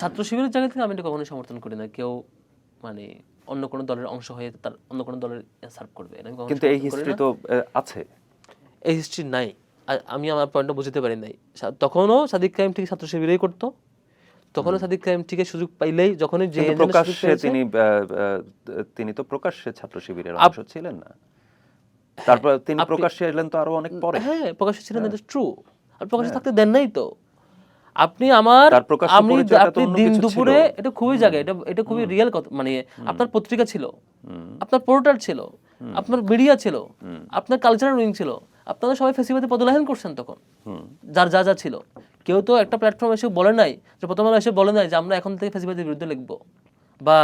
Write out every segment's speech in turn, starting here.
ছাত্র শিবিরের জায়গা থেকে আমি এটা কখনোই সমর্থন করি না কেউ মানে অন্য কোনো দলের অংশ হয়ে তার অন্য কোনো দলের সার্ভ করবে, কিন্তু এই হিস্ট্রি তো আছে, এই হিস্ট্রি নাই। আমি আমার পয়েন্টটা বুঝতে পারি নাই। তখনও সাদিক কায়েম ঠিক ছাত্র শিবিরেই করতো, তখনও সাদিক কায়েম ঠিক সুযোগ পাইলেই যখনই যে প্রকাশ্যে তিনি তো প্রকাশ্যে ছাত্র শিবিরের অংশ ছিলেন না, তারপর তিনি প্রকাশ্যে এলেন তো আরো অনেক পরে। হ্যাঁ প্রকাশ্যে ছিলেন, এটা ট্রু। আর প্রকাশ্যে থাকতে দেন নাই তো আপনি আপনি দিন দুপুরে, এটা খুবই জায়গা, এটা খুবই রিয়েল কথা। মানে আপনার পত্রিকা ছিল, আপনার পোর্টাল ছিল, আপনার মিডিয়া ছিল, আপনার কালচারাল উইং ছিল, আপনারা সবাই ফেসিবাদে পদলাহন করছেন তখন, যার যা যা ছিল। কেউ তো একটা প্ল্যাটফর্ম এসে বলে নাই, যে প্রথম আলো এসে বলে নাই যে আমরা এখন থেকে ফেসিবাদের বিরুদ্ধে লিখবো, বা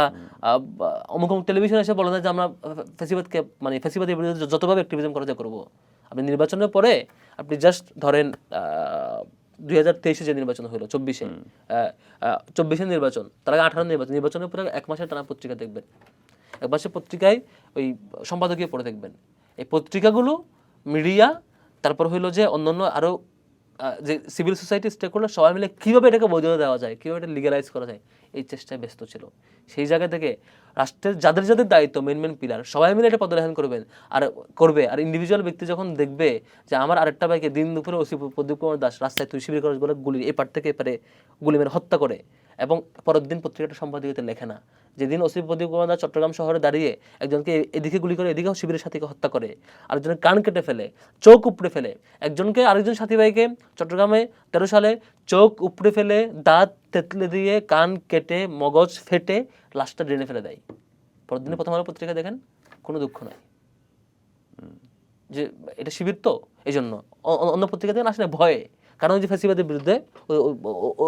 অমুক অমুক টেলিভিশন এসে বলে নাই যে আমরা ফেসিবাদকে মানে ফেসিবাদের বিরুদ্ধে যতভাবে অ্যাক্টিভিজম করা যায় করবো। আপনি নির্বাচনের পরে আপনি জাস্ট ধরেন 2023 যে নির্বাচন হলো, 24 নির্বাচন, তার আগে 18 নির্বাচনের পরে 1 মাসের টানা পত্রিকা দেখবেন, 1 মাসের পত্রিকায় ওই সম্পাদকীয় পড়ে দেখবেন এই পত্রিকাগুলো, মিডিয়া, তারপর হইলো যে অন্যান্য আরো যে সিভিল সোসাইটি স্টেক হোল্ডার সবাই মিলে কীভাবে এটাকে বৈধতা দেওয়া যায়, কীভাবে এটা লিগালাইজ করা যায়, এই চেষ্টায় ব্যস্ত ছিল। সেই জায়গা থেকে রাষ্ট্রের যাদের যাদের দায়িত্ব মেন পিলার সবাই মিলে এটা পদলেহন করবে। আর ইন্ডিভিজুয়াল ব্যক্তি যখন দেখবে যে আমার আরেকটা ভাইকে দিন দুপুরে ওসি প্রদীপ কুমার দাস রাস্তায় তুই শিবির করিস বলে গুলি এপার থেকে এপারে গুলি মেরে হত্যা করে, এবং পরের দিন পত্রিকাটা সম্পাদকীয়তে লেখে না, যেদিন ওসি প্রদীপ কুমার দাস চট্টগ্রাম শহরে দাঁড়িয়ে একজনকে এদিকে গুলি করে এদিকেও শিবিরের সাথীকে হত্যা করে, আরেকজনের কান কেটে ফেলে, চোখ উপড়ে ফেলে, একজনকে আরেকজন সাথী ভাইকে চট্টগ্রামে 13 সালে চোখ উপড়ে ফেলে দাঁত তেতলে দিয়ে কান কেটে মগজ ফেটে লাশটা ড্রেনে ফেলে দেয়। পরের দিনে প্রথম আলো পত্রিকা দেখেন, কোনো দুঃখ নাই যে এটা শিবির, তো এই জন্য অন্য পত্রিকা থেকে আসলে ভয়ে, কারণ যে ফ্যাসিবাদের বিরুদ্ধে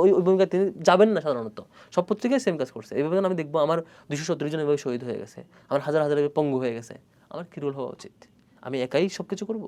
ওই ভূমিকা তিনি যাবেন না। সাধারণত সব পত্রিকায় সেম কাজ করছে। এইভাবে আমি দেখবো আমার 270 জন এভাবে শহীদ হয়ে গেছে, আমার হাজার হাজার পঙ্গু হয়ে গেছে, আমার কি রোল হওয়া উচিত? আমি একাই সবকিছু করবো?